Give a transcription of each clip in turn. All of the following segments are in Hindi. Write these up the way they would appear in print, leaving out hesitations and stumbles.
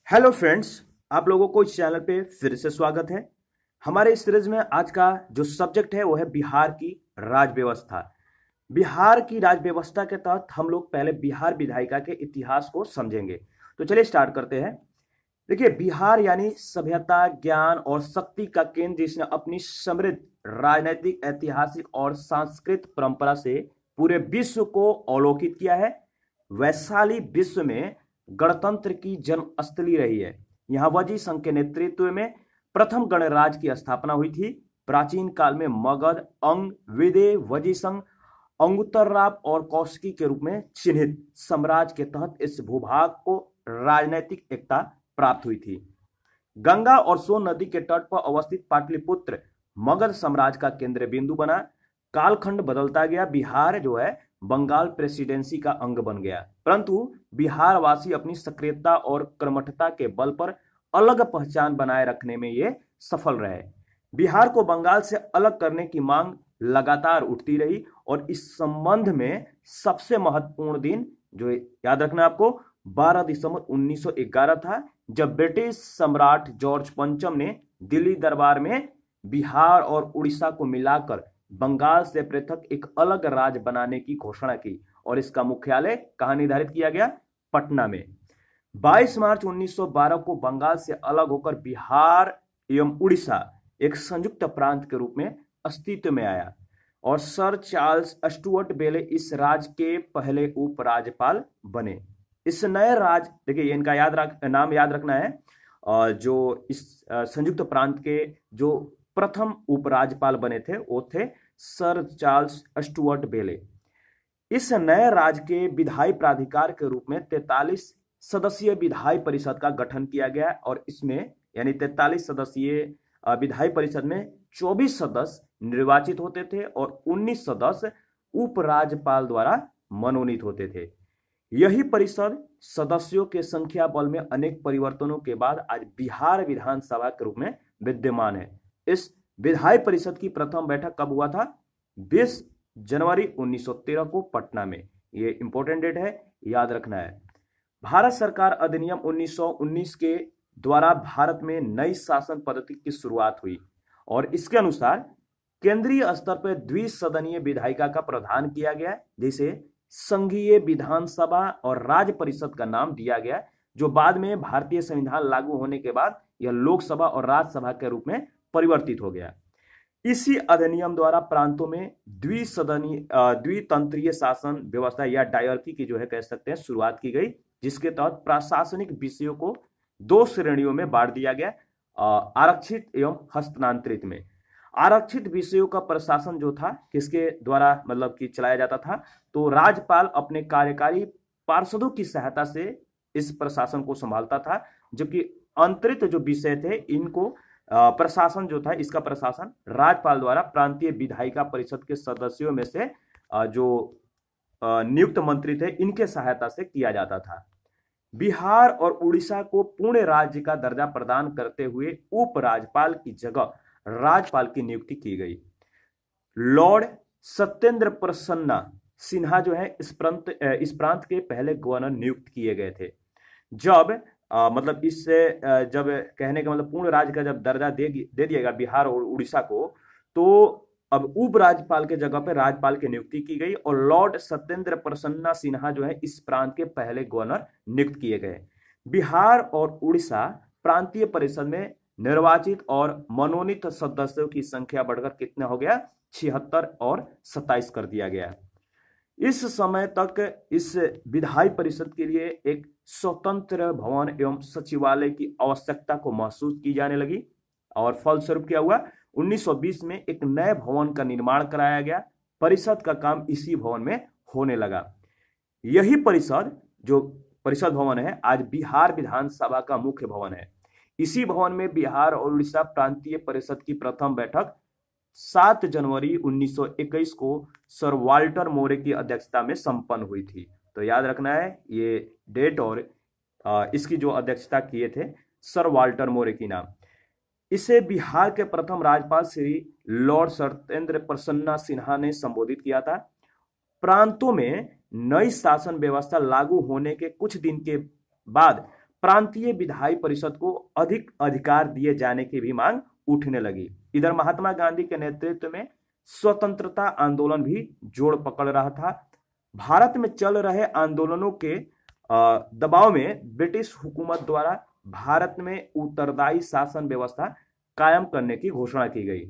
हेलो फ्रेंड्स, आप लोगों को इस चैनल पे फिर से स्वागत है। हमारे इस सीरीज में आज का जो सब्जेक्ट है वो है बिहार की राज व्यवस्था। बिहार की राज व्यवस्था के तहत हम लोग पहले बिहार विधायिका के इतिहास को समझेंगे। तो चलिए स्टार्ट करते हैं। देखिए, बिहार यानी सभ्यता, ज्ञान और शक्ति का केंद्र, जिसने अपनी समृद्ध राजनीतिक, ऐतिहासिक और सांस्कृतिक परंपरा से पूरे विश्व को अवलोकित किया है। वैशाली विश्व में गणतंत्र की जन्मस्थली रही है। यहाँ वजी संघ के नेतृत्व में प्रथम गणराज्य की स्थापना हुई थी। प्राचीन काल में मगध, अंग, विदे, वजी संघ, अंगुत्तरराव और कौशिकी के रूप में चिन्हित साम्राज्य के तहत इस भूभाग को राजनीतिक एकता प्राप्त हुई थी। गंगा और सोन नदी के तट पर अवस्थित पाटलिपुत्र मगध साम्राज्य का केंद्र बिंदु बना। कालखंड बदलता गया, बिहार जो है बंगाल प्रेसिडेंसी का अंग बन गया, परंतु बिहार वासी अपनी सक्रियता और कर्मठता के बल पर अलग पहचान बनाए रखने में ये सफल रहे। बिहार को बंगाल से अलग करने की मांग लगातार उठती रही और इस संबंध में सबसे महत्वपूर्ण दिन जो याद रखना आपको 12 दिसंबर 1911 था, जब ब्रिटिश सम्राट जॉर्ज पंचम ने दिल्ली दरबार में बिहार और उड़ीसा को मिलाकर बंगाल से पृथक एक अलग राज्य बनाने की घोषणा की और इसका मुख्यालय कहां निर्धारित किया गया? पटना में। 22 मार्च 1912 को बंगाल से अलग होकर बिहार एवं उड़ीसा एक संयुक्त प्रांत के रूप में अस्तित्व में आया और सर चार्ल्स स्टुअर्ट बेले इस राज्य के पहले उपराज्यपाल बने। इस नए राज्य, देखिए इनका नाम याद रखना है। जो इस संयुक्त प्रांत के जो प्रथम उपराज्यपाल बने थे वो थे सर चार्ल्स स्टुअर्ट बेले। इस नए राज्य के विधायी प्राधिकार के रूप में 43 सदस्यीय विधायी परिषद का गठन किया गया और इसमें यानी 43 सदस्यीय विधायी परिषद में 24 सदस्य निर्वाचित होते थे और 19 सदस्य उपराज्यपाल द्वारा मनोनीत होते थे। यही परिषद सदस्यों के संख्या बल में अनेक परिवर्तनों के बाद आज बिहार विधानसभा के रूप में विद्यमान है। इस विधायी परिषद की प्रथम बैठक कब हुआ था? 20 जनवरी 1913 को पटना में। ये इंपॉर्टेंट डेट है, याद रखना है। भारत सरकार अधिनियम 1919 के द्वारा भारत में नई शासन पद्धति की शुरुआत हुई और इसके अनुसार केंद्रीय स्तर पर द्विसदनीय विधायिका का प्रावधान किया गया, जिसे संघीय विधानसभा और राज्य परिषद का नाम दिया गया, जो बाद में भारतीय संविधान लागू होने के बाद यह लोकसभा और राज्यसभा के रूप में परिवर्तित हो गया। इसी अधिनियम द्वारा प्रांतों में द्वितंत्रीय शासन व्यवस्था या डायरकी की जो है कह सकते हैं शुरुआत की गई, जिसके तहत प्रशासनिक विषयों को 2 श्रेणियों में बांट दिया गया, आरक्षित एवं हस्तांतरित में। आरक्षित विषयों का प्रशासन जो था किसके द्वारा मतलब कि चलाया जाता था? तो राज्यपाल अपने कार्यकारी पार्षदों की सहायता से इस प्रशासन को संभालता था, जबकि अंतरित जो विषय थे इनको प्रशासन जो था इसका प्रशासन राज्यपाल द्वारा प्रांतीय विधायिका परिषद के सदस्यों में से जो नियुक्त मंत्री थे इनके सहायता से किया जाता था। बिहार और उड़ीसा को पूर्ण राज्य का दर्जा प्रदान करते हुए उपराज्यपाल की जगह राज्यपाल की नियुक्ति की गई। लॉर्ड सत्येंद्र प्रसन्ना सिन्हा जो है इस प्रांत के पहले गवर्नर नियुक्त किए गए थे। जब मतलब इससे जब कहने का मतलब पूर्ण राज्य का जब दर्जा दे दिएगा बिहार और उड़ीसा को, तो अब उपराज्यपाल के जगह पर राज्यपाल की नियुक्ति की गई और लॉर्ड सत्येंद्र प्रसन्ना सिन्हा जो है इस प्रांत के पहले गवर्नर नियुक्त किए गए। बिहार और उड़ीसा प्रांतीय परिषद में निर्वाचित और मनोनीत सदस्यों की संख्या बढ़कर कितना हो गया? 76 और 27 कर दिया गया। इस समय तक इस विधायी परिषद के लिए एक स्वतंत्र भवन एवं सचिवालय की आवश्यकता को महसूस की जाने लगी और फलस्वरूप क्या हुआ? 1920 में एक नए भवन का निर्माण कराया गया। परिषद का काम इसी भवन में होने लगा। यही परिषद जो परिषद भवन है आज बिहार विधानसभा का मुख्य भवन है। इसी भवन में बिहार और उड़ीसा प्रांतीय परिषद की प्रथम बैठक 7 जनवरी 1921 को सर वाल्टर मोरे की अध्यक्षता में संपन्न हुई थी। तो याद रखना है ये डेट और इसकी जो अध्यक्षता किए थे सर वाल्टर मोरे की नाम। इसे बिहार के प्रथम राज्यपाल श्री लॉर्ड सत्येंद्र प्रसन्ना सिन्हा ने संबोधित किया था। प्रांतों में नई शासन व्यवस्था लागू होने के कुछ दिन के बाद प्रांतीय विधायी परिषद को अधिक अधिकार दिए जाने की भी मांग उठने लगी। इधर महात्मा गांधी के नेतृत्व में स्वतंत्रता आंदोलन भी जोड़ पकड़ रहा था। भारत में चल रहे आंदोलनों के दबाव में ब्रिटिश हुकूमत द्वारा भारत में उत्तरदायी शासन व्यवस्था कायम करने की घोषणा की गई।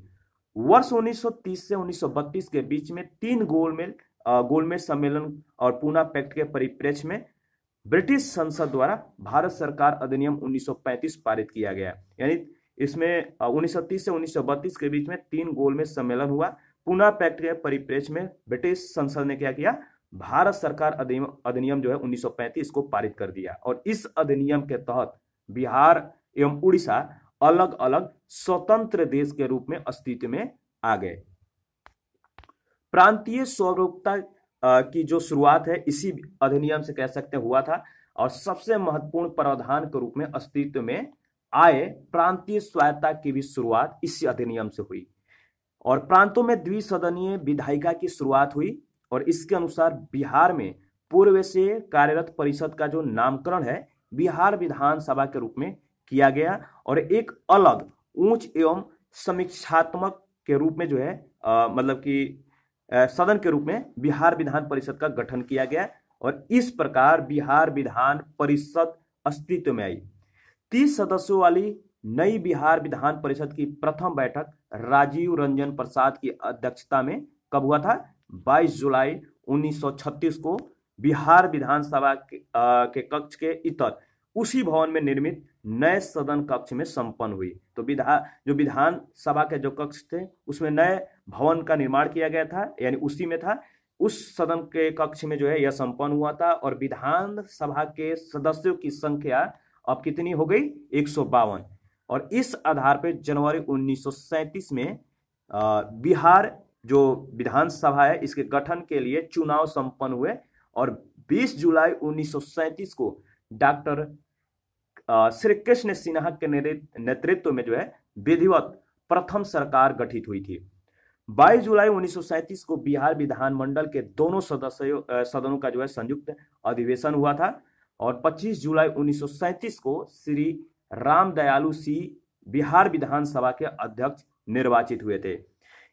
वर्ष 1930 से 1932 के बीच में 3 गोलमेज सम्मेलन और पूना पैक्ट के परिप्रेक्ष्य में ब्रिटिश संसद द्वारा भारत सरकार अधिनियम 1935 पारित किया गया। यानी इसमें 1930 से 1932 के बीच में 3 गोलमेज सम्मेलन हुआ। पूना पैक्ट के परिप्रेक्ष्य में ब्रिटिश संसद ने क्या किया, भारत सरकार अधिनियम जो है 1935 को पारित कर दिया और इस अधिनियम के तहत बिहार एवं उड़ीसा अलग अलग स्वतंत्र देश के रूप में अस्तित्व में आ गए। प्रांतीय स्वरूपता की जो शुरुआत है इसी अधिनियम से कह सकते हुआ था और सबसे महत्वपूर्ण प्रावधान के रूप में अस्तित्व में आए प्रांतीय स्वायत्तता की भी शुरुआत इसी अधिनियम से हुई और प्रांतों में द्विसदनीय विधायिका की शुरुआत हुई और इसके अनुसार बिहार में पूर्व से कार्यरत परिषद का जो नामकरण है बिहार विधानसभा के रूप में किया गया और एक अलग उच्च एवं समीक्षात्मक के रूप में जो है मतलब कि सदन के रूप में बिहार विधान परिषद का गठन किया गया और इस प्रकार बिहार विधान परिषद अस्तित्व में आई। 30 सदस्यों वाली नई बिहार विधान परिषद की प्रथम बैठक राजीव रंजन प्रसाद की अध्यक्षता में कब हुआ था, 22 जुलाई 1936 को बिहार विधानसभा के कक्ष के इतर उसी भवन में निर्मित नए सदन कक्ष में संपन्न हुई। तो जो विधानसभा के जो कक्ष थे उसमें नए भवन का निर्माण किया गया था, यानी उसी में था। उस सदन के कक्ष में जो है यह संपन्न हुआ था और विधानसभा के सदस्यों की संख्या अब कितनी हो गई, 152 और इस आधार पर जनवरी 1937 में बिहार जो विधानसभा है इसके गठन के लिए चुनाव संपन्न हुए और 20 जुलाई 1937 को डॉक्टर श्री कृष्ण सिन्हा के नेतृत्व में जो है विधिवत प्रथम सरकार गठित हुई थी। 22 जुलाई 1937 को बिहार विधानमंडल के दोनों सदनों का जो है संयुक्त अधिवेशन हुआ था और 25 जुलाई 1937 को श्री रामदयालु सिंह बिहार विधानसभा के अध्यक्ष निर्वाचित हुए थे।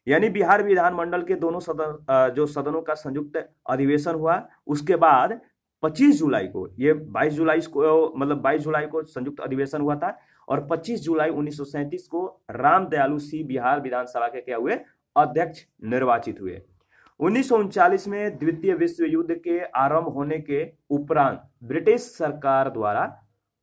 यानी बिहार विधानमंडल के दोनों सदनों का संयुक्त अधिवेशन हुआ। उसके बाद 25 जुलाई को, ये 22 जुलाई को संयुक्त अधिवेशन हुआ था और 25 जुलाई 1937 को रामदयालु सिंह बिहार विधानसभा के क्या हुए, अध्यक्ष निर्वाचित हुए। 1939 में द्वितीय विश्व युद्ध के आरंभ होने के उपरांत ब्रिटिश सरकार द्वारा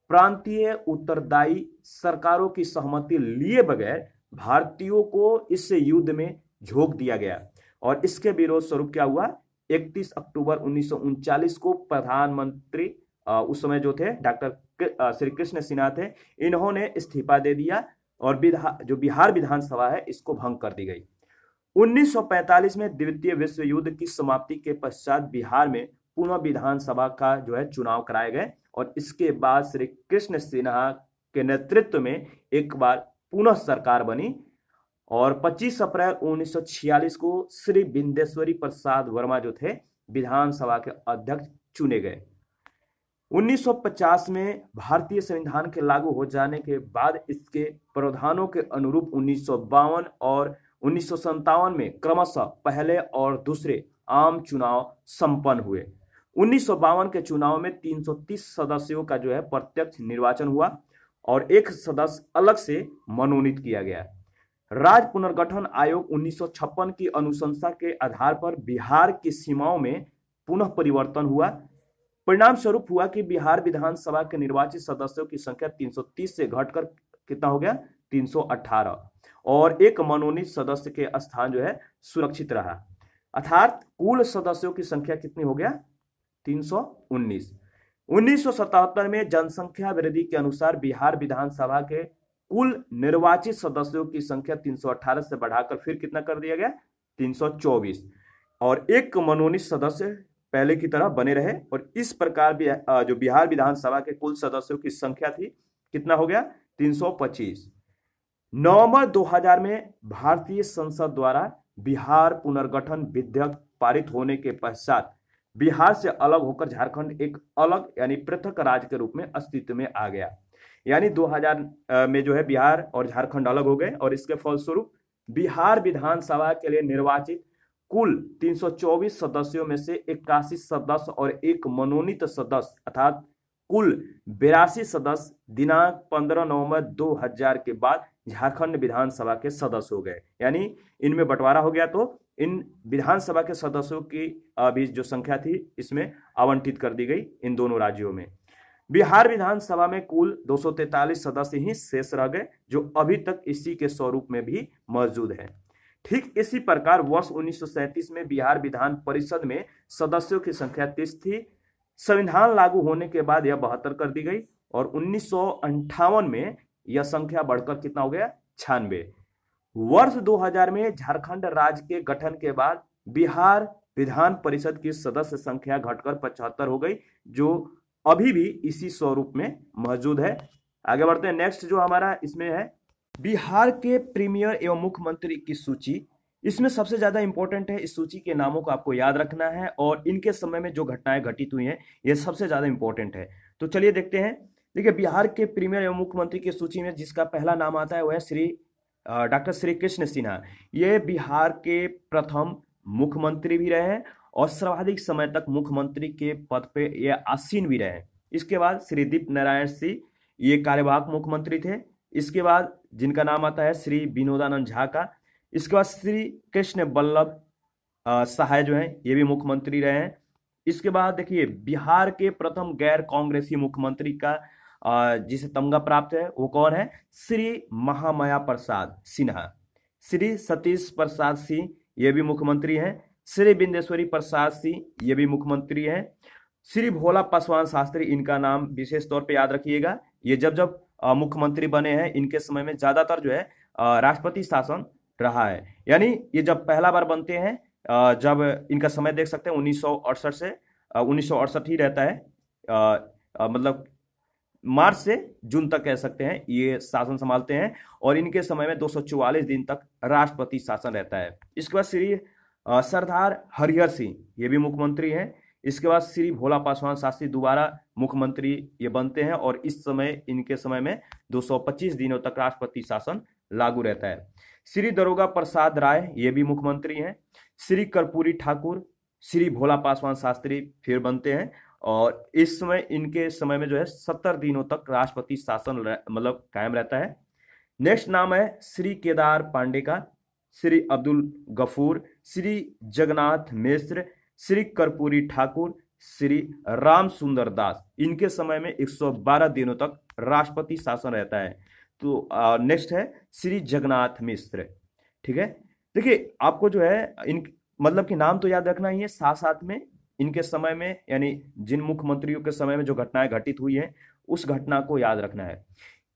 प्रांतीय उत्तरदायी सरकारों की सहमति लिए बगैर भारतीयों को इस युद्ध में झोंक दिया गया और इसके विरोध स्वरूप क्या हुआ, 31 अक्टूबर 1939 को प्रधानमंत्री उस समय जो थे डॉक्टर श्री कृष्ण सिन्हा थे, इन्होंने इस्तीफा दे दिया और जो बिहार विधानसभा है इसको भंग कर दी गई। 1945 में द्वितीय विश्व युद्ध की समाप्ति के पश्चात बिहार में पुनः विधानसभा का जो है चुनाव कराए गए और इसके बाद श्री कृष्ण सिन्हा के नेतृत्व में एक बार पुनः सरकार बनी और 25 अप्रैल 1946 को श्री बिंदेश्वरी प्रसाद वर्मा जो थे विधानसभा के अध्यक्ष चुने गए। 1950 में भारतीय संविधान के लागू हो जाने के बाद इसके प्रावधानों के अनुरूप 1952 और 1957 में क्रमशः पहले और दूसरे आम चुनाव संपन्न हुए। 1952 के चुनाव में 330 सदस्यों का जो है प्रत्यक्ष निर्वाचन हुआ और एक सदस्य अलग से मनोनीत किया गया। राज्य पुनर्गठन आयोग 1956 की अनुशंसा के आधार पर बिहार की सीमाओं में पुनः परिवर्तन हुआ। परिणाम स्वरूप हुआ कि बिहार विधानसभा के निर्वाचित सदस्यों की संख्या 330 से घटकर कितना हो गया, 318 और एक मनोनीत सदस्य के स्थान जो है सुरक्षित रहा, अर्थात कुल सदस्यों की संख्या कितनी हो गया, 319। 1977 में जनसंख्या वृद्धि के अनुसार बिहार विधानसभा के कुल निर्वाचित सदस्यों की संख्या 318 से बढ़ाकर फिर कितना कर दिया गया, 324 और एक मनोनीत सदस्य पहले की तरह बने रहे और इस प्रकार जो बिहार विधानसभा के कुल सदस्यों की संख्या थी कितना हो गया, 325। नवंबर 2000 में भारतीय संसद द्वारा बिहार पुनर्गठन विधेयक पारित होने के पश्चात बिहार से अलग होकर झारखंड एक अलग यानी पृथक राज्य के रूप में अस्तित्व में आ गया। यानी 2000 में जो है बिहार और झारखंड अलग हो गए और इसके फलस्वरूप बिहार विधानसभा के लिए निर्वाचित कुल 324 सदस्यों में से 81 सदस्य और एक मनोनीत सदस्य अर्थात कुल 82 सदस्य दिनांक 15 नवंबर 2000 के बाद झारखंड विधानसभा के सदस्य हो गए। यानी इनमें बंटवारा हो गया तो इन विधानसभा के सदस्यों की भी जो संख्या थी इसमें आवंटित कर दी गई इन दोनों राज्यों में। बिहार विधानसभा में कुल 243 सदस्य ही शेष रह गए जो अभी तक इसी के स्वरूप में भी मौजूद है। ठीक इसी प्रकार वर्ष 1937 में बिहार विधान परिषद में सदस्यों की संख्या 30 थी। संविधान लागू होने के बाद यह 72 कर दी गई और 1958 में यह संख्या बढ़कर कितना हो गया 96। वर्ष 2000 में झारखंड राज्य के गठन के बाद बिहार विधान परिषद की सदस्य संख्या घटकर 75 हो गई जो अभी भी इसी स्वरूप में मौजूद है। आगे बढ़ते हैं। नेक्स्ट जो हमारा इसमें है बिहार के प्रीमियर एवं मुख्यमंत्री की सूची। इसमें सबसे ज्यादा इंपॉर्टेंट है, इस सूची के नामों को आपको याद रखना है और इनके समय में जो घटनाएं घटित हुई हैं ये सबसे ज्यादा इंपॉर्टेंट है। तो चलिए देखते हैं। देखिए बिहार के प्रीमियर एवं मुख्यमंत्री की सूची में जिसका पहला नाम आता है वह है डॉक्टर श्री कृष्ण सिन्हा। ये बिहार के प्रथम मुख्यमंत्री भी रहे हैं और सर्वाधिक समय तक मुख्यमंत्री के पद पे ये आसीन भी रहे। इसके बाद श्री दीप नारायण सिंह ये कार्यवाहक मुख्यमंत्री थे। इसके बाद जिनका नाम आता है श्री विनोदानंद झा का। इसके बाद श्री कृष्ण वल्लभ सहाय जो हैं ये भी मुख्यमंत्री रहे हैं। इसके बाद देखिए बिहार के प्रथम गैर कांग्रेसी मुख्यमंत्री का जिसे तमगा प्राप्त है वो कौन है, श्री महामाया प्रसाद सिन्हा। श्री सतीश प्रसाद सिंह ये भी मुख्यमंत्री हैं। श्री बिंदेश्वरी प्रसाद सिंह ये भी मुख्यमंत्री हैं। श्री भोला पासवान शास्त्री इनका नाम विशेष तौर पे याद रखिएगा। ये जब जब मुख्यमंत्री बने हैं इनके समय में ज्यादातर जो है राष्ट्रपति शासन रहा है। यानी ये जब पहला बार बनते हैं जब इनका समय देख सकते हैं 1968 से 1968 ही रहता है, मतलब मार्च से जून तक कह सकते हैं ये शासन संभालते हैं और इनके समय में 244 दिन तक राष्ट्रपति शासन रहता है। इसके बाद श्री सरदार हरिहर सिंह ये भी मुख्यमंत्री हैं। इसके बाद श्री भोला पासवान शास्त्री दोबारा मुख्यमंत्री ये बनते हैं और इस समय इनके समय में 225 दिनों तक राष्ट्रपति शासन लागू रहता है। श्री दरोगा प्रसाद राय ये भी मुख्यमंत्री हैं। श्री कर्पूरी ठाकुर श्री भोला पासवान शास्त्री फिर बनते हैं और इस समय इनके समय में जो है 70 दिनों तक राष्ट्रपति शासन मतलब कायम रहता है। नेक्स्ट नाम है श्री केदार पांडे का, श्री अब्दुल गफूर, श्री जगन्नाथ मिश्र, श्री कर्पूरी ठाकुर, श्री राम सुंदर दास। इनके समय में 112 दिनों तक राष्ट्रपति शासन रहता है। तो नेक्स्ट है श्री जगन्नाथ मिश्र। ठीक है, देखिए आपको जो है इन मतलब कि नाम तो याद रखना ही है, साथ साथ में इनके समय में यानी जिन मुख्यमंत्रियों के समय में जो घटनाएं घटित हुई हैं उस घटना को याद रखना है।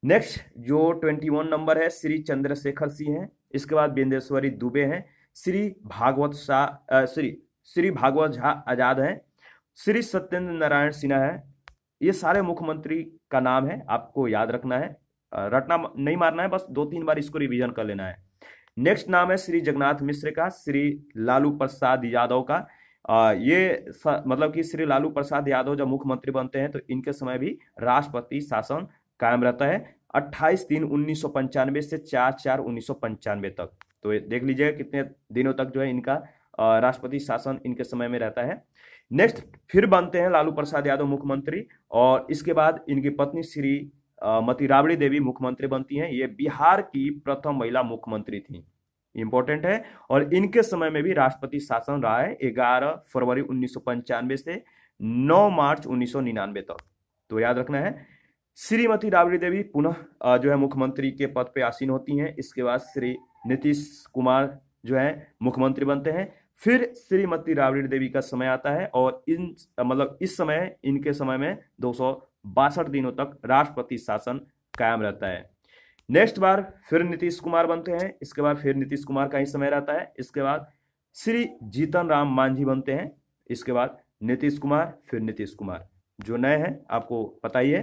नेक्स्ट जो 21 नंबर है श्री चंद्रशेखर सिंह हैं। इसके बाद बिंदेश्वरी दुबे हैं। श्री भागवत झा आजाद हैं। श्री सत्येंद्र नारायण सिन्हा है। ये सारे मुख्यमंत्री का नाम है, आपको याद रखना है, रटना नहीं मारना है, बस 2-3 बार इसको रिवीजन कर लेना है। नेक्स्ट नाम है श्री जगन्नाथ मिश्र का, श्री लालू प्रसाद यादव का। मतलब कि श्री लालू प्रसाद यादव जब मुख्यमंत्री बनते हैं तो इनके समय भी राष्ट्रपति शासन कायम रहता है 28/3/1995 से 4/4/1995 तक। तो देख लीजिएगा कितने दिनों तक जो है इनका राष्ट्रपति शासन इनके समय में रहता है। नेक्स्ट फिर बनते हैं लालू प्रसाद यादव मुख्यमंत्री और इसके बाद इनकी पत्नी श्री मती राबड़ी देवी मुख्यमंत्री बनती हैं। ये बिहार की प्रथम महिला मुख्यमंत्री थी, इंपॉर्टेंट है। और इनके समय में भी राष्ट्रपति शासन रहा है 11 फरवरी 1995 से 9 मार्च 1999 तक। तो याद रखना है। श्रीमती राबड़ी देवी पुनः जो है मुख्यमंत्री के पद पे आसीन होती हैं। इसके बाद श्री नीतीश कुमार जो है मुख्यमंत्री बनते हैं। फिर श्रीमती राबड़ी देवी का समय आता है और इस समय इनके समय में 262 दिनों तक राष्ट्रपति शासन कायम रहता है। नेक्स्ट बार फिर नीतीश कुमार बनते हैं। इसके बाद फिर नीतीश कुमार का ही समय रहता है। इसके बाद श्री जीतन राम मांझी बनते हैं। इसके बाद नीतीश कुमार, फिर नीतीश कुमार। जो नए हैं आपको पता ही है,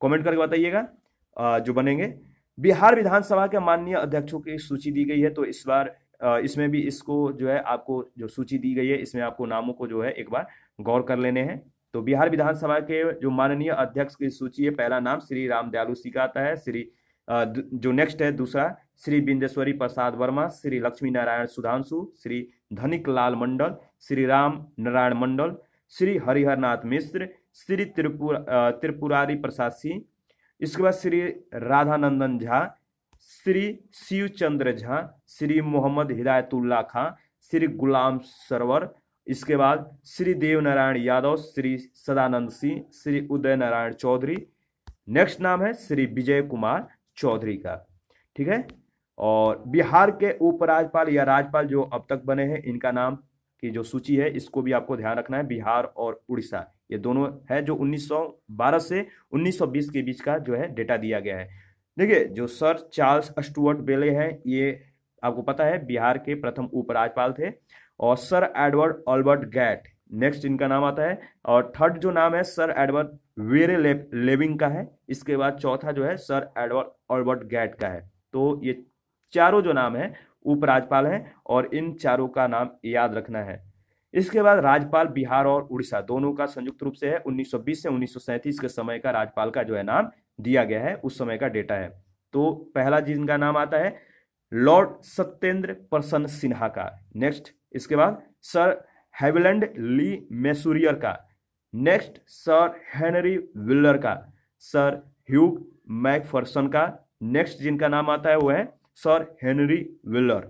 कमेंट करके बताइएगा जो बनेंगे। बिहार विधानसभा के माननीय अध्यक्षों की सूची दी गई है। तो इस बार इसमें भी इसको जो है आपको जो सूची दी गई है इसमें आपको नामों को जो है एक बार गौर कर लेने हैं। तो बिहार विधानसभा के जो माननीय अध्यक्ष की सूची है, पहला नाम श्री राम दयालु सिंह का आता है, जो नेक्स्ट है दूसरा श्री बिंदेश्वरी प्रसाद वर्मा, श्री लक्ष्मी नारायण सुधांशु, श्री धनिक लाल मंडल, श्री राम नारायण मंडल, श्री हरिहर नाथ मिश्र, श्री त्रिपुरारी प्रसाद सिंह, इसके बाद श्री राधानंदन झा, श्री शिवचंद्र झा, श्री मोहम्मद हिदायतुल्ला खां, श्री गुलाम सरवर, इसके बाद श्री देव नारायण यादव, श्री सदानंद सिंह, श्री उदय नारायण चौधरी। नेक्स्ट नाम है श्री विजय कुमार चौधरी का। ठीक है, और बिहार के उपराज्यपाल या राज्यपाल जो अब तक बने हैं, इनका नाम की जो सूची है इसको भी आपको ध्यान रखना है। बिहार और उड़ीसा ये दोनों है जो 1912 से 1920 के बीच का जो है डेटा दिया गया है। देखिए, जो सर चार्ल्स स्टुअर्ट बेले हैं, ये आपको पता है बिहार के प्रथम उपराज्यपाल थे। और sir Edward Albert Gait next इनका नाम आता है। और थर्ड जो नाम है सर एडवर्ड वेरे लेविंग का है। इसके बाद चौथा जो है सर एडवर्ड अल्बर्ट गैट का है। तो ये चारों जो नाम है उपराज्यपाल हैं और इन चारों का नाम याद रखना है। इसके बाद राज्यपाल बिहार और उड़ीसा दोनों का संयुक्त रूप से है। 1920 से 1937 के समय का राज्यपाल का जो है नाम दिया गया है, उस समय का डेटा है। तो पहला जिनका नाम आता है लॉर्ड सत्येंद्र प्रसन्न सिन्हा का। नेक्स्ट इसके बाद सर हैविलैंड ली मैसूरियर का। नेक्स्ट सर हेनरी विलर का, सर ह्यूग मैकफर्सन का। नेक्स्ट जिनका नाम आता है वो है सर हेनरी विलर।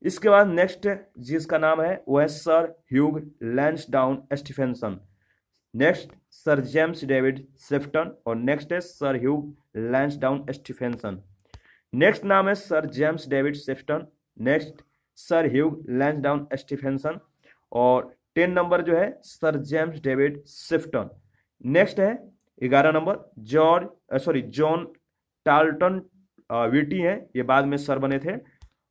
इसके बाद नेक्स्ट जिसका नाम है वो है sir Hugh Lansdowne Stephenson. Next sir James David Sefton और नेक्स्ट है sir Hugh Lansdowne Stephenson. Next नाम है sir James David Sefton, next sir Hugh Lansdowne Stephenson और 10 नंबर जो है sir James David Sefton. Next है 11 नंबर जॉन टाल्टन विटी है, ये बाद में सर बने थे।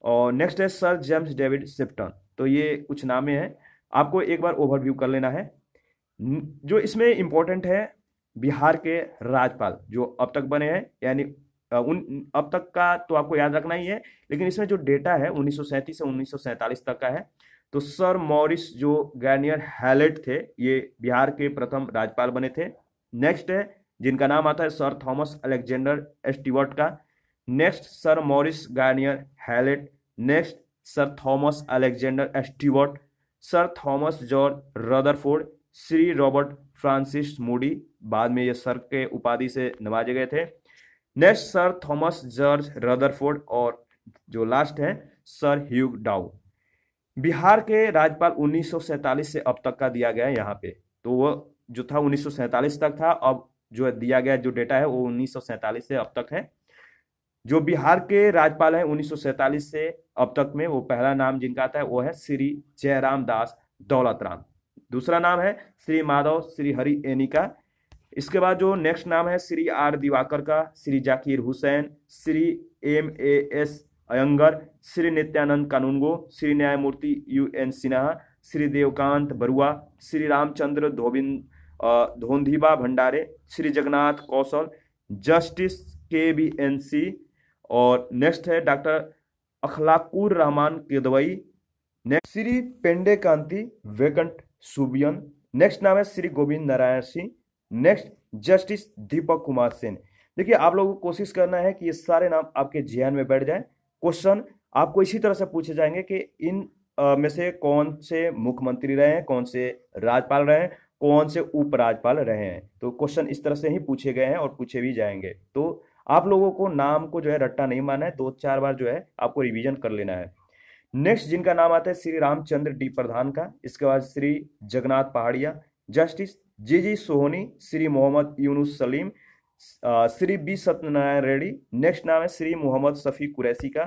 और नेक्स्ट है सर जेम्स डेविड सेफ्टन। तो ये कुछ नामें हैं, आपको एक बार ओवरव्यू कर लेना है। जो इसमें इंपॉर्टेंट है बिहार के राज्यपाल जो अब तक बने हैं, यानी अब तक का तो आपको याद रखना ही है, लेकिन इसमें जो डेटा है 1937 से 1947 तक का है। तो सर मॉरिस जो गार्नियर हैलेट थे, ये बिहार के प्रथम राज्यपाल बने थे। नेक्स्ट है जिनका नाम आता है सर थॉमस अलेक्जेंडर स्टीवर्ट का। Next sir Maurice Garnier Hallett, next sir Thomas Alexander Stewart, sir Thomas George Rutherford, Shri Robert Francis Moody, बाद में ये सर के उपाधि से नवाजे गए थे। Next sir Thomas George Rutherford और जो लास्ट है सर ह्यूग डाउ। बिहार के राज्यपाल 1947 से अब तक का दिया गया है यहाँ पे। तो वो जो था 1947 तक था, अब जो दिया गया जो डेटा है वो 1947 से अब तक है। जो बिहार के राज्यपाल हैं 1947 से अब तक में, वो पहला नाम जिनका आता है वो है श्री जयराम दास दौलत राम। दूसरा नाम है श्री माधव श्री हरि एनी का। इसके बाद जो नेक्स्ट नाम है श्री आर दिवाकर का, श्री जाकिर हुसैन, श्री MAS अयंगर, श्री नित्यानंद कानूनगो, श्री न्यायमूर्ति UN सिन्हा, श्री देवकांत बरुआ, श्री रामचंद्र धोंधीबा भंडारे, श्री जगन्नाथ कौशल, जस्टिस KBNC और नेक्स्ट है डॉक्टर अखलाकुर रहमान किदवई, नेक्स्ट श्री पेंडे कांति वेकंट सुबियन, नेक्स्ट नाम है श्री गोविंद नारायण सिंह, नेक्स्ट जस्टिस दीपक कुमार सेन। देखिए, आप लोगों को कोशिश करना है कि ये सारे नाम आपके ध्यान में बैठ जाए। क्वेश्चन आपको इसी तरह से पूछे जाएंगे कि इन में से कौन से मुख्यमंत्री रहे हैं, कौन से राज्यपाल रहे हैं, कौन से उपराज्यपाल रहे हैं। तो क्वेश्चन इस तरह से ही पूछे गए हैं और पूछे भी जाएंगे। तो आप लोगों को नाम को जो है रट्टा नहीं मानना है, 2-4 बार जो है आपको रिवीजन कर लेना है। नेक्स्ट जिनका नाम आता है श्री रामचंद्र डी प्रधान का, इसके बाद Shri Jagannath Pahadia, justice JG Sohni, Shri Mohammad Yunus Salim, Shri B Satyanarayana Reddy. Next नाम है श्री मोहम्मद शफी कुरैशी का,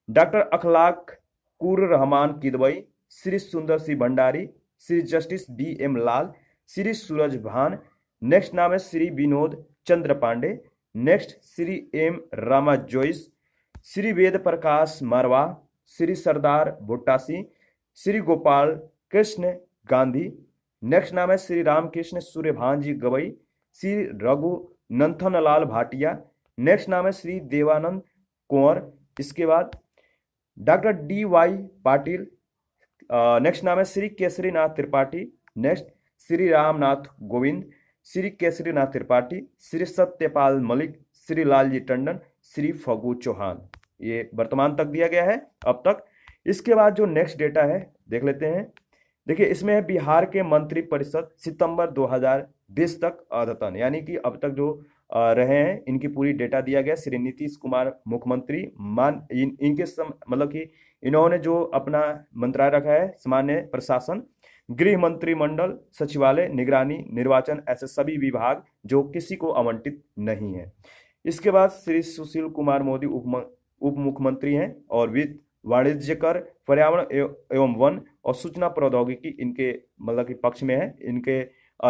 doctor Akhlaqur Rahman Kidwai, Shri Sundar Singh Bhandari, Shri justice BM Lal, Shri Suraj Bhan. Next नाम है Shri Vinod Chandra Pande, next Shri M Rama Jois, Shri Ved Prakash Marwah, Shri Sardar Bhutta Singh, Shri Gopal Krishna Gandhi. Next नाम है श्री रामकृष्ण सूर्यभानजी गवई, श्री रघु नंथन लाल भाटिया। नेक्स्ट नाम है श्री देवानंद कुंवर। इसके बाद डॉक्टर DY पाटिल। नेक्स्ट नाम है श्री केसरीनाथ त्रिपाठी। नेक्स्ट श्री रामनाथ कोविंद, श्री केसरीनाथ त्रिपाठी, श्री सत्यपाल मलिक, श्री लालजी टंडन, श्री फगू चौहान। ये वर्तमान तक दिया गया है अब तक। इसके बाद जो नेक्स्ट डेटा है देख लेते हैं। देखिए इसमें है बिहार के मंत्री परिषद सितंबर 2020 तक अद्यतन, यानी कि अब तक जो रहे हैं इनकी पूरी डेटा दिया गया। श्री नीतीश कुमार मुख्यमंत्री इनके मतलब कि इन्होंने जो अपना मंत्रालय रखा है सामान्य प्रशासन, गृह मंत्रिमंडल, सचिवालय, निगरानी, निर्वाचन, ऐसे सभी विभाग जो किसी को आवंटित नहीं है। इसके बाद श्री सुशील कुमार मोदी उप मुख्यमंत्री हैं और वित्त, वाणिज्य कर, पर्यावरण एवं वन और सूचना प्रौद्योगिकी इनके मतलब कि पक्ष में है।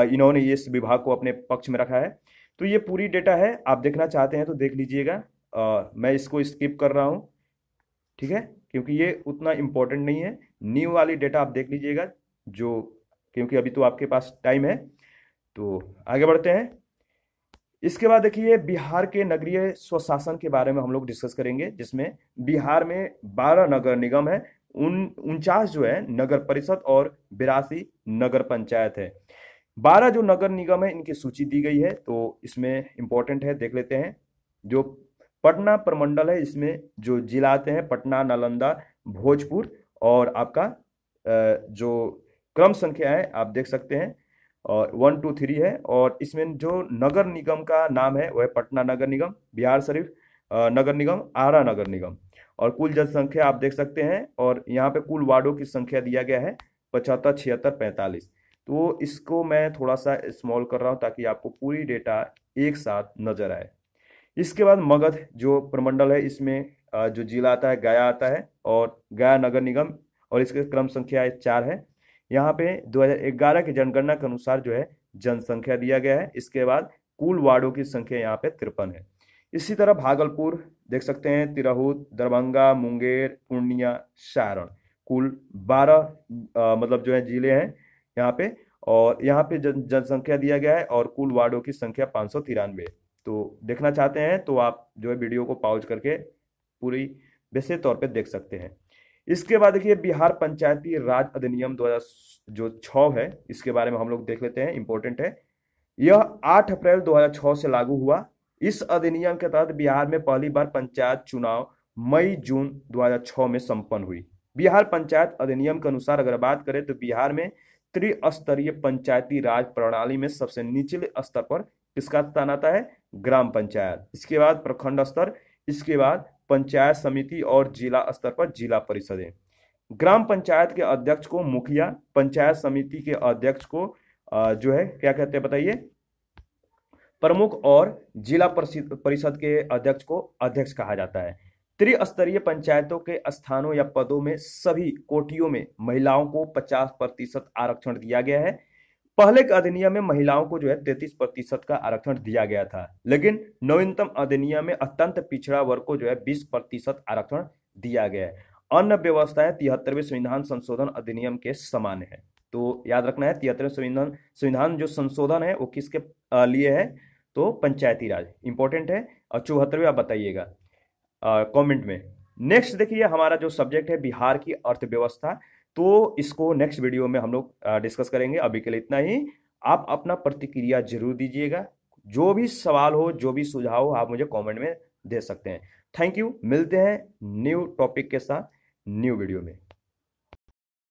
इन्होंने इस विभाग को अपने पक्ष में रखा है। तो ये पूरी डेटा है, आप देखना चाहते हैं तो देख लीजिएगा। मैं इसको स्किप कर रहा हूँ, ठीक है, क्योंकि ये उतना इम्पोर्टेंट नहीं है। न्यू वाली डेटा आप देख लीजिएगा जो, क्योंकि अभी तो आपके पास टाइम है। तो आगे बढ़ते हैं। इसके बाद देखिए बिहार के नगरीय स्वशासन के बारे में हम लोग डिस्कस करेंगे, जिसमें बिहार में 12 नगर निगम है, 49 जो है नगर परिषद और 82 नगर पंचायत है। 12 जो नगर निगम है इनकी सूची दी गई है, तो इसमें इंपॉर्टेंट है, देख लेते हैं। जो पटना प्रमंडल है, इसमें जो जिला आते हैं पटना, नालंदा, भोजपुर, और आपका जो क्रम संख्या है आप देख सकते हैं, और 1 2 3 है। और इसमें जो नगर निगम का नाम है वह पटना नगर निगम, बिहार शरीफ नगर निगम, आरा नगर निगम। और कुल जनसंख्या आप देख सकते हैं, और यहाँ पे कुल वार्डों की संख्या दिया गया है 75, 76, 45। तो इसको मैं थोड़ा सा स्मॉल कर रहा हूँ ताकि आपको पूरी डेटा एक साथ नजर आए। इसके बाद मगध जो प्रमंडल है, इसमें जो जिला आता है गया आता है, और गया नगर निगम, और इसके क्रम संख्या 4 है। यहाँ पे 2011 की जनगणना के अनुसार जो है जनसंख्या दिया गया है। इसके बाद कुल वार्डों की संख्या यहाँ पे 53 है। इसी तरह भागलपुर देख सकते हैं, तिरहुत, दरभंगा, मुंगेर, पूर्णिया, सारण, कुल 12 मतलब जो है जिले हैं यहाँ पे। और यहाँ पे जनसंख्या दिया गया है, और कुल वार्डों की संख्या 593। तो देखना चाहते हैं तो आप जो है वीडियो को पॉज करके पूरी वैसे तौर पे देख सकते हैं। इसके बाद देखिए बिहार पंचायती राज अधिनियम 2006 है, इसके बारे में हम लोग देख लेते हैं, इंपॉर्टेंट है। यह 8 अप्रैल 2006 से लागू हुआ। इस अधिनियम के तहत बिहार में पहली बार पंचायत चुनाव मई जून 2006 में संपन्न हुई। बिहार पंचायत अधिनियम के अनुसार अगर बात करें तो बिहार में त्रिस्तरीय पंचायती राज प्रणाली में सबसे निचले स्तर पर किसका स्थान आता है? ग्राम पंचायत। इसके बाद प्रखंड स्तर, इसके बाद पंचायत समिति, और जिला स्तर पर जिला परिषदें। ग्राम पंचायत के अध्यक्ष को मुखिया, पंचायत समिति के अध्यक्ष को जो है क्या कहते हैं बताइए, प्रमुख, और जिला परिषद के अध्यक्ष को अध्यक्ष कहा जाता है। त्रिस्तरीय पंचायतों के स्थानों या पदों में सभी कोटियों में महिलाओं को 50% आरक्षण दिया गया है। पहले के अधिनियम में महिलाओं को जो है 33% का आरक्षण दिया गया था, लेकिन नवीनतम अधिनियम में अत्यंत पिछड़ा वर्ग को जो है 20% आरक्षण दिया गया है। अन्य व्यवस्थाएं 73वें संविधान संशोधन अधिनियम के समान है। तो याद रखना है 73वें संविधान जो संशोधन है वो किसके लिए है? तो पंचायती राज, इंपॉर्टेंट है। और 74वें आप बताइएगा कमेंट में। नेक्स्ट देखिए हमारा जो सब्जेक्ट है बिहार की अर्थव्यवस्था, तो इसको नेक्स्ट वीडियो में हम लोग डिस्कस करेंगे। अभी के लिए इतना ही। आप अपना प्रतिक्रिया जरूर दीजिएगा, जो भी सवाल हो, जो भी सुझाव हो, आप मुझे कमेंट में दे सकते हैं। Thank you. मिलते हैं न्यू टॉपिक के साथ न्यू वीडियो में।